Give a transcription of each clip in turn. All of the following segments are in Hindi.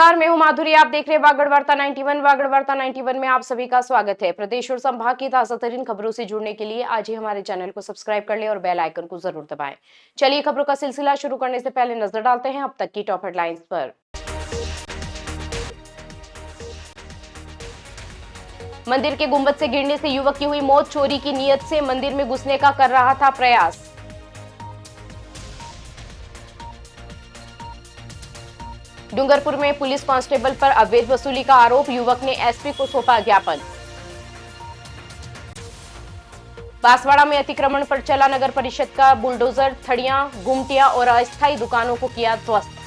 नमस्कार, मैं हूं माधुरी। आप देख रहे हैं वागड़ वार्ता 91। वागड़ वार्ता 91 में आप सभी का स्वागत है। प्रदेश और संभाग की ताजा तरीन खबरों से जुड़ने के लिए आज ही हमारे चैनल को सब्सक्राइब कर लें और बेल आइकन को जरूर दबाएं। चलिए खबरों का सिलसिला शुरू करने से पहले नजर डालते हैं अब तक की टॉप हेडलाइंस पर। मंदिर के गुंबद से गिरने से युवक की हुई मौत। चोरी की नीयत से मंदिर में घुसने का कर रहा था प्रयास। डूंगरपुर में पुलिस कांस्टेबल पर अवैध वसूली का आरोप। युवक ने एसपी को सौंपा ज्ञापन। बांसवाड़ा में अतिक्रमण पर चला नगर परिषद का बुलडोजर। थड़ियां, गुमटियां और अस्थायी दुकानों को किया ध्वस्त।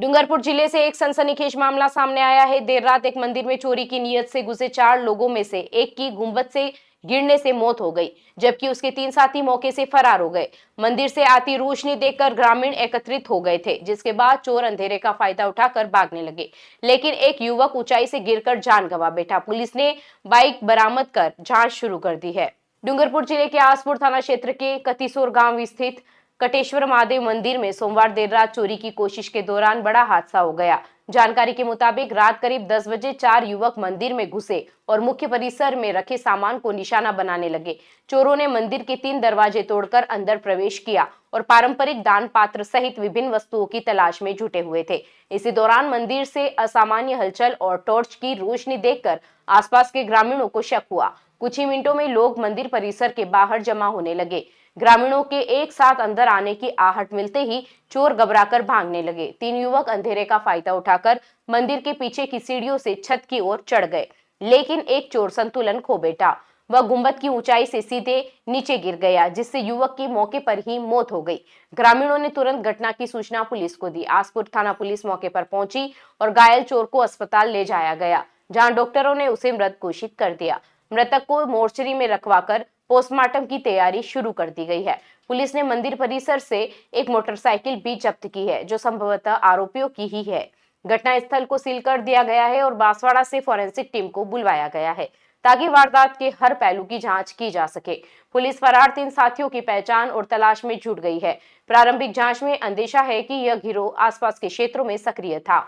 डूंगरपुर जिले से एक सनसनीखेज मामला सामने आया है। देर रात एक मंदिर में चोरी की नीयत से घुसे 4 लोगों में से एक की गुंबद से गिरने से मौत हो गई, जबकि उसके 3 साथी मौके से फरार हो गए। मंदिर से आती रोशनी देखकर ग्रामीण एकत्रित हो गए थे, जिसके बाद चोर अंधेरे का फायदा उठाकर भागने लगे, लेकिन एक युवक ऊंचाई से गिरकर जान गंवा बैठा। पुलिस ने बाइक बरामद कर जांच शुरू कर दी है। डूंगरपुर जिले के आसपुर थाना क्षेत्र के कतीसोर गांव स्थित कटेश्वर महादेव मंदिर में सोमवार देर रात चोरी की कोशिश के दौरान बड़ा हादसा हो गया। जानकारी के मुताबिक रात करीब 10 बजे 4 युवक मंदिर में घुसे और मुख्य परिसर में रखे सामान को निशाना बनाने लगे। चोरों ने मंदिर के 3 दरवाजे तोड़कर अंदर प्रवेश किया और पारंपरिक दान पात्र सहित विभिन्न वस्तुओं की तलाश में जुटे हुए थे। इसी दौरान मंदिर से असामान्य हलचल और टॉर्च की रोशनी देखकर आसपास के ग्रामीणों को शक हुआ। कुछ ही मिनटों में लोग मंदिर परिसर के बाहर जमा होने लगे। ग्रामीणों के एक साथ अंदर आने की आहट मिलते ही चोर घबराकर भागने लगे। 3 युवक अंधेरे का फायदा उठाकर मंदिर के पीछे की सीढ़ियों से छत की ओर चढ़ गए, लेकिन एक चोर संतुलन खो बैठा। वह गुंबद की ऊंचाई से सीधे नीचे गिर गया, जिससे युवक की मौके पर ही मौत हो गई। ग्रामीणों ने तुरंत घटना की सूचना पुलिस को दी। आसपुर थाना पुलिस मौके पर पहुंची और घायल चोर को अस्पताल ले जाया गया, जहां डॉक्टरों ने उसे मृत घोषित कर दिया। मृतक को मोर्चरी में रखवाकर पोस्टमार्टम की तैयारी शुरू कर दी गई है। पुलिस ने मंदिर परिसर से एक मोटरसाइकिल भी जब्त की है, जो संभवतः आरोपियों की ही है। घटना स्थल को सील कर दिया गया है और बांसवाड़ा से फॉरेंसिक टीम को बुलवाया गया है, ताकि वारदात के हर पहलू की जांच की जा सके। पुलिस फरार 3 साथियों की पहचान और तलाश में जुट गई है। प्रारंभिक जांच में अंदेशा है कि यह गिरोह आसपास के क्षेत्रों में सक्रिय था।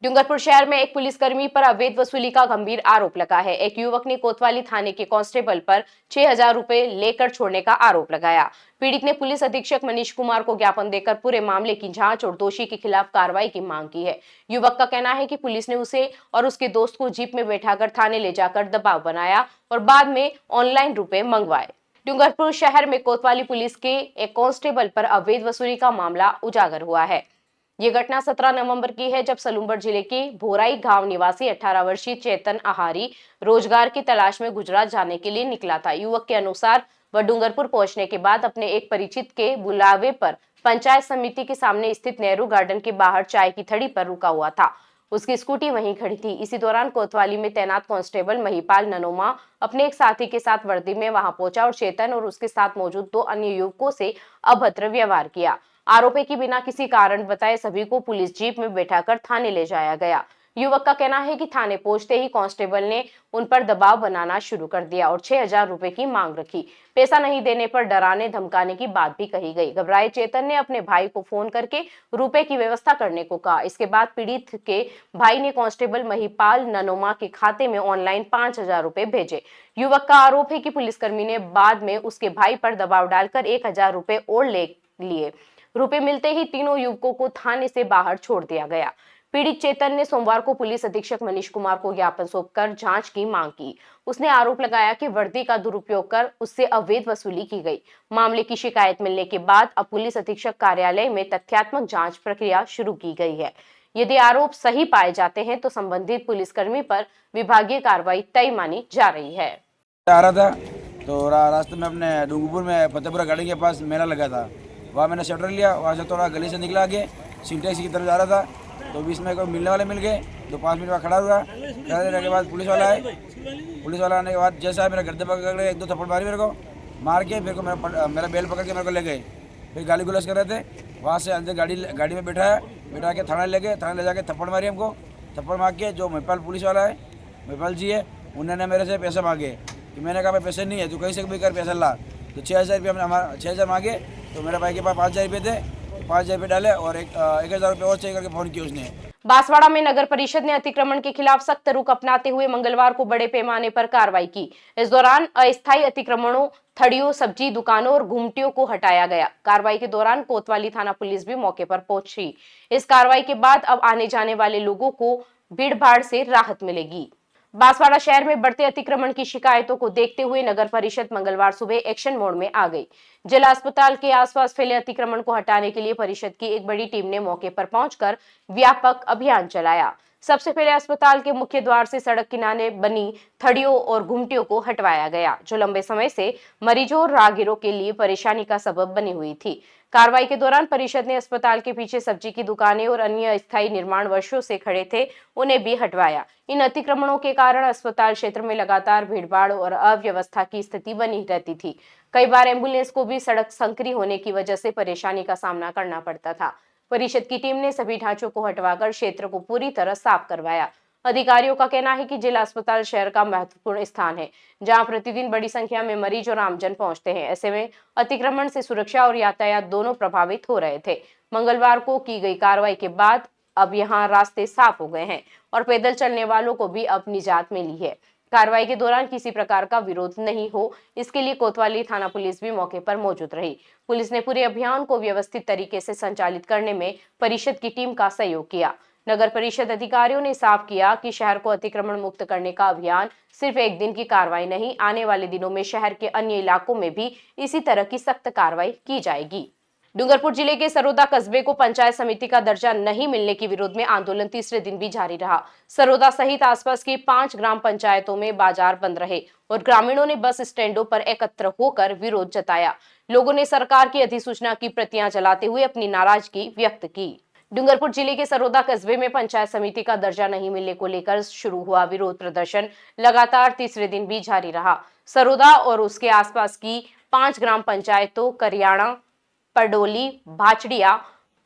डूंगरपुर शहर में एक पुलिसकर्मी पर अवैध वसूली का गंभीर आरोप लगा है। एक युवक ने कोतवाली थाने के कांस्टेबल पर 6,000 रुपए लेकर छोड़ने का आरोप लगाया। पीड़ित ने पुलिस अधीक्षक मनीष कुमार को ज्ञापन देकर पूरे मामले की जांच और दोषी के खिलाफ कार्रवाई की मांग की है। युवक का कहना है कि पुलिस ने उसे और उसके दोस्त को जीप में बैठाकर थाने ले जाकर दबाव बनाया और बाद में ऑनलाइन रुपए मंगवाए। डूंगरपुर शहर में कोतवाली पुलिस के एक कांस्टेबल पर अवैध वसूली का मामला उजागर हुआ है। ये घटना 17 नवंबर की है, जब सलूम्बर जिले के भोराई गांव निवासी 18 वर्षीय चेतन आहारी रोजगार की तलाश में गुजरात जाने के लिए निकला था। युवक के अनुसार वह डूंगरपुर पहुंचने के बाद अपने एक परिचित के बुलावे पर पंचायत समिति के सामने स्थित नेहरू गार्डन के बाहर चाय की थड़ी पर रुका हुआ था। उसकी स्कूटी वहीं खड़ी थी। इसी दौरान कोतवाली में तैनात कांस्टेबल महिपाल ननोमा अपने एक साथी के साथ वर्दी में वहां पहुंचा और चेतन और उसके साथ मौजूद 2 अन्य युवकों से अभद्र व्यवहार किया। आरोपी की बिना किसी कारण बताए सभी को पुलिस जीप में बैठाकर थाने ले जाया गया। युवक का कहना है कि थाने पहुंचते ही कांस्टेबल ने उन पर दबाव बनाना शुरू कर दिया और 6,000 रुपए की मांग रखी। पैसा नहीं देने पर डराने धमकाने की बात भी कही गई। घबराए चेतन ने अपने भाई को फोन करके रुपए की व्यवस्था करने को कहा। इसके बाद पीड़ित के भाई ने कांस्टेबल महिपाल ननोमा के खाते में ऑनलाइन 5,000 रुपए भेजे। युवक का आरोप है कि पुलिसकर्मी ने बाद में उसके भाई पर दबाव डालकर 1,000 रुपए और ले लिए। रुपए मिलते ही तीनों युवकों को थाने से बाहर छोड़ दिया गया। पीड़ित चेतन ने सोमवार को पुलिस अधीक्षक मनीष कुमार को ज्ञापन सौंपकर जांच की मांग की। उसने आरोप लगाया कि वर्दी का दुरुपयोग कर उससे अवैध वसूली की गई। मामले की शिकायत मिलने के बाद अब पुलिस अधीक्षक कार्यालय में तथ्यात्मक जांच प्रक्रिया शुरू की गई है। यदि आरोप सही पाए जाते हैं तो संबंधित पुलिसकर्मी पर विभागीय कार्रवाई तय मानी जा रही है। आ रहा था तो रास्ते में अपने डूंगरपुर में फतेहपुरा गाड़ी के पास मेला लगा था, वहाँ मैंने शटर लिया। वहाँ से थोड़ा गली से निकला आगे सिंटेक्स की तरफ जा रहा था, तो बीच में कोई मिलने वाले मिल गए। तो 5 मिनट बाद खड़ा हुआ। खड़ा देने के बाद पुलिस वाला आए। पुलिस वाला आने के बाद जैसा मेरा गर्दे पकड़ के 1-2 थप्पड़ मारी मेरे को, मार के फिर को मेरा बेल पकड़ के मेरे को ले गए। फिर गाली गुलस कर रहे थे। वहाँ से अंदर गाड़ी में बैठा के थाने ले गए। थाने ले जाके थप्पड़ मारी हमको। थप्पड़ मार के जो महिपाल पुलिस वाला है, महिपाल जी है, उन्होंने मेरे से पैसे मांगे कि मैंने कहा भाई पैसे नहीं है, तू कहीं से भी कर पैसा ला। तो 6,000 रुपये हमने 6,000 मांगे। तो मेरे भाई के पास 5,000 रुपये थे। 5,000 रुपये डाले और 1,000 रुपये और चाहिए करके फ़ोन किया उसने। बांसवाड़ा में नगर परिषद ने अतिक्रमण के खिलाफ सख्त रुख अपनाते हुए मंगलवार को बड़े पैमाने पर कार्रवाई की। इस दौरान अस्थायी अतिक्रमणों, थड़ियों, सब्जी दुकानों और घुमटियों को हटाया गया। कार्रवाई के दौरान कोतवाली थाना पुलिस भी मौके पर पहुंची। इस कार्रवाई के बाद अब आने जाने वाले लोगों को भीड़-भाड़ से राहत मिलेगी। बांसवाड़ा शहर में बढ़ते अतिक्रमण की शिकायतों को देखते हुए नगर परिषद मंगलवार सुबह एक्शन मोड में आ गई। जिला अस्पताल के आसपास फैले अतिक्रमण को हटाने के लिए परिषद की एक बड़ी टीम ने मौके पर पहुंचकर व्यापक अभियान चलाया। सबसे पहले अस्पताल के मुख्य द्वार से सड़क किनारे बनी थड़ियों और घुमटियों को हटवाया गया, जो लंबे समय से मरीजों और राहगीरों के लिए परेशानी का सबब बनी हुई थी। कार्रवाई के दौरान परिषद ने अस्पताल के पीछे सब्जी की दुकानें और अन्य अस्थायी निर्माण वर्षों से खड़े थे, उन्हें भी हटवाया। इन अतिक्रमणों के कारण अस्पताल क्षेत्र में लगातार भीड़भाड़ और अव्यवस्था की स्थिति बनी रहती थी। कई बार एम्बुलेंस को भी सड़क संकरी होने की वजह से परेशानी का सामना करना पड़ता था। परिषद की टीम ने सभी ढांचों को हटवाकर क्षेत्र को पूरी तरह साफ करवाया। अधिकारियों का कहना है कि जिला अस्पताल शहर का महत्वपूर्ण स्थान है, जहां प्रतिदिन बड़ी संख्या में मरीज और आमजन पहुंचते हैं। ऐसे में अतिक्रमण से सुरक्षा और यातायात दोनों प्रभावित हो रहे थे। मंगलवार को की गई कार्रवाई के बाद अब यहां रास्ते साफ हो गए हैं और पैदल चलने वालों को भी अब निजात मिली है। कार्रवाई के दौरान किसी प्रकार का विरोध नहीं हो, इसके लिए कोतवाली थाना पुलिस भी मौके पर मौजूद रही। पुलिस ने पूरे अभियान को व्यवस्थित तरीके से संचालित करने में परिषद की टीम का सहयोग किया। नगर परिषद अधिकारियों ने साफ किया कि शहर को अतिक्रमण मुक्त करने का अभियान सिर्फ एक दिन की कार्रवाई नहीं, आने वाले दिनों में शहर के अन्य इलाकों में भी इसी तरह की सख्त कार्रवाई की जाएगी। डूंगरपुर जिले के सरोदा कस्बे को पंचायत समिति का दर्जा नहीं मिलने के विरोध में आंदोलन तीसरे दिन भी जारी रहा। सरोदा सहित आसपास की 5 ग्राम पंचायतों में बाजार बंद रहे और ग्रामीणों ने बस स्टैंडों पर एकत्र होकर विरोध जताया। लोगों ने सरकार की अधिसूचना की प्रतियां जलाते हुए अपनी नाराजगी व्यक्त की। डूंगरपुर जिले के सरोदा कस्बे में पंचायत समिति का दर्जा नहीं मिलने को लेकर शुरू हुआ विरोध प्रदर्शन लगातार तीसरे दिन भी जारी रहा। सरोदा और उसके आसपास की 5 ग्राम पंचायतों करियाणा, पडोली, भाचड़िया,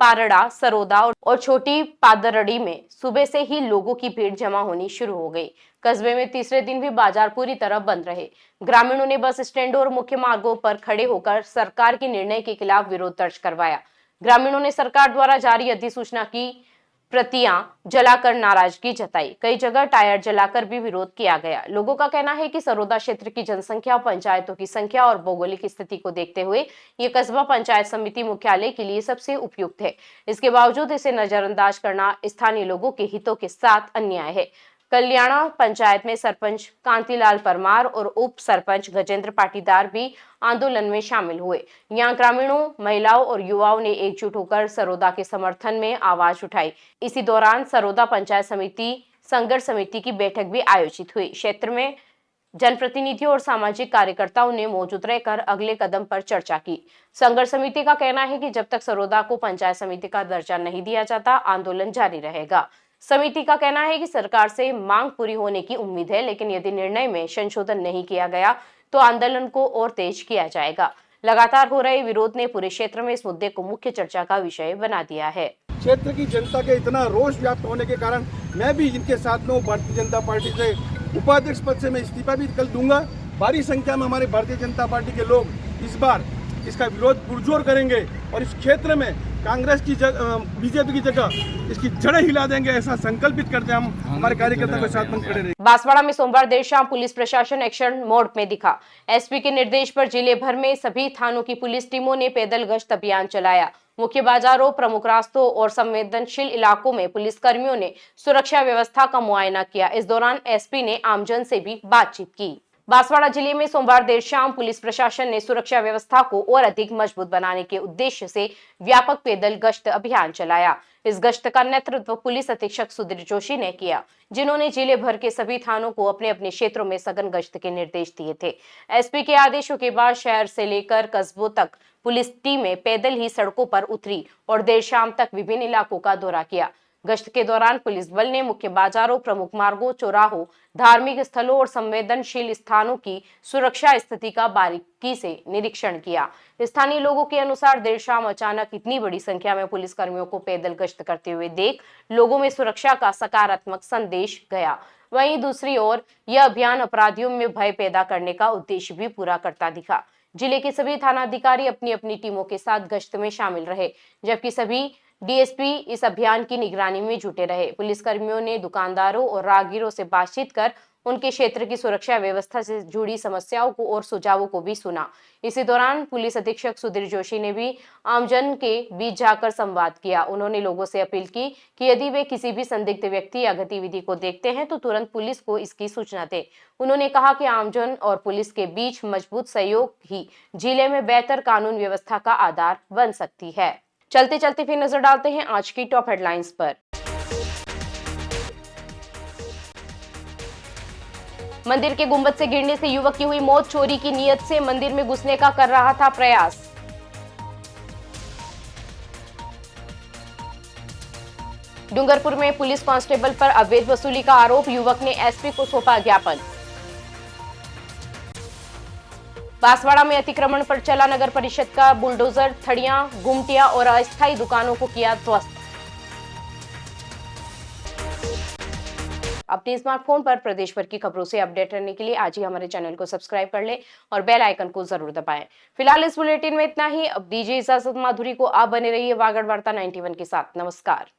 पारड़ा, सरोदा और छोटी पादरड़ी में सुबह से ही लोगों की भीड़ जमा होनी शुरू हो गई। कस्बे में तीसरे दिन भी बाजार पूरी तरह बंद रहे। ग्रामीणों ने बस स्टैंडों और मुख्य मार्गों पर खड़े होकर सरकार के निर्णय के खिलाफ विरोध दर्ज करवाया। ग्रामीणों ने सरकार द्वारा जारी अधिसूचना की प्रतियां जलाकर नाराजगी जताई। कई जगह टायर जलाकर भी विरोध किया गया। लोगों का कहना है कि सरोदा क्षेत्र की जनसंख्या, पंचायतों की संख्या और भौगोलिक स्थिति को देखते हुए ये कस्बा पंचायत समिति मुख्यालय के लिए सबसे उपयुक्त है। इसके बावजूद इसे नजरअंदाज करना स्थानीय लोगों के हितों के साथ अन्याय है। कल्याणा पंचायत में सरपंच कांतिलाल परमार और उप सरपंच गजेंद्र पाटीदार भी आंदोलन में शामिल हुए। यहाँ ग्रामीणों, महिलाओं और युवाओं ने एकजुट होकर सरोदा के समर्थन में आवाज उठाई। इसी दौरान सरोदा पंचायत समिति संघर्ष समिति की बैठक भी आयोजित हुई। क्षेत्र में जनप्रतिनिधियों और सामाजिक कार्यकर्ताओं ने मौजूद रहकर अगले कदम पर चर्चा की। संघर्ष समिति का कहना है कि जब तक सरोदा को पंचायत समिति का दर्जा नहीं दिया जाता, आंदोलन जारी रहेगा। समिति का कहना है कि सरकार से मांग पूरी होने की उम्मीद है, लेकिन यदि निर्णय में संशोधन नहीं किया गया तो आंदोलन को और तेज किया जाएगा। लगातार हो रहे विरोध ने पूरे क्षेत्र में इस मुद्दे को मुख्य चर्चा का विषय बना दिया है। क्षेत्र की जनता के इतना रोष व्याप्त होने के कारण मैं भी इनके साथ में हूँ। भारतीय जनता पार्टी से उपाध्यक्ष पद से मैं इस्तीफा भी कल दूंगा। भारी संख्या में हमारे भारतीय जनता पार्टी के लोग इस बार इसका विरोध पुरजोर करेंगे और इस क्षेत्र में कांग्रेस की बीजेपी की जगह इसकी जड़ें हिला देंगे, ऐसा संकल्पित करते हैं हम। हमारे कार्यकर्ताओं के साथ खड़े रहेंगे। बांसवाड़ा में सोमवार देर शाम पुलिस प्रशासन एक्शन मोड में दिखा। एसपी के निर्देश पर जिले भर में सभी थानों की पुलिस टीमों ने पैदल गश्त अभियान चलाया। मुख्य बाजारों, प्रमुख रास्तों और संवेदनशील इलाकों में पुलिस कर्मियों ने सुरक्षा व्यवस्था का मुआयना किया। इस दौरान एसपी ने आमजन से भी बातचीत की। बांसवाड़ा जिले में सोमवार देर शाम पुलिस प्रशासन ने सुरक्षा व्यवस्था को और अधिक मजबूत बनाने के उद्देश्य से व्यापक पैदल गश्त अभियान चलाया। इस गश्त का नेतृत्व पुलिस अधीक्षक सुधीर जोशी ने किया, जिन्होंने जिले भर के सभी थानों को अपने अपने क्षेत्रों में सघन गश्त के निर्देश दिए थे। एसपी के आदेशों के बाद शहर से लेकर कस्बों तक पुलिस टीमें पैदल ही सड़कों पर उतरी और देर शाम तक विभिन्न इलाकों का दौरा किया। गश्त के दौरान पुलिस बल ने मुख्य बाजारों, प्रमुख मार्गों, चौराहों, धार्मिक स्थलों और संवेदनशील स्थानों की सुरक्षा स्थिति का बारीकी से निरीक्षण किया। स्थानीय लोगों के अनुसार देर शाम अचानक इतनी बड़ी संख्या में पुलिस कर्मियों को पैदल गश्त करते हुए देख लोगों में सुरक्षा का सकारात्मक संदेश गया। वहीं दूसरी ओर यह अभियान अपराधियों में भय पैदा करने का उद्देश्य भी पूरा करता दिखा। जिले के सभी थानाधिकारी अपनी अपनी टीमों के साथ गश्त में शामिल रहे, जबकि सभी डीएसपी इस अभियान की निगरानी में जुटे रहे। पुलिसकर्मियों ने दुकानदारों और राहगीरों से बातचीत कर उनके क्षेत्र की सुरक्षा व्यवस्था से जुड़ी समस्याओं को और सुझावों को भी सुना। इसी दौरान पुलिस अधीक्षक सुधीर जोशी ने भी आमजन के बीच जाकर संवाद किया। उन्होंने लोगों से अपील की कि यदि वे किसी भी संदिग्ध व्यक्ति या गतिविधि को देखते हैं तो तुरंत पुलिस को इसकी सूचना दें। उन्होंने कहा कि आमजन और पुलिस के बीच मजबूत सहयोग ही जिले में बेहतर कानून व्यवस्था का आधार बन सकती है। चलते चलते फिर नजर डालते हैं आज की टॉप हेडलाइंस पर। मंदिर के गुंबद से गिरने से युवक की हुई मौत। चोरी की नीयत से मंदिर में घुसने का कर रहा था प्रयास। डूंगरपुर में पुलिस कांस्टेबल पर अवैध वसूली का आरोप। युवक ने एसपी को सौंपा ज्ञापन। बांसवाड़ा में अतिक्रमण पर चला नगर परिषद का बुलडोजर। थड़ियां, गुमटियां और अस्थायी दुकानों को किया ध्वस्त। अपने स्मार्टफोन पर प्रदेश भर की खबरों से अपडेट रहने के लिए आज ही हमारे चैनल को सब्सक्राइब कर लें और बेल आइकन को जरूर दबाएं। फिलहाल इस बुलेटिन में इतना ही। अब दीजिए इजाजत माधुरी को। आप बने रहिए वागड़ वार्ता 91 के साथ। नमस्कार।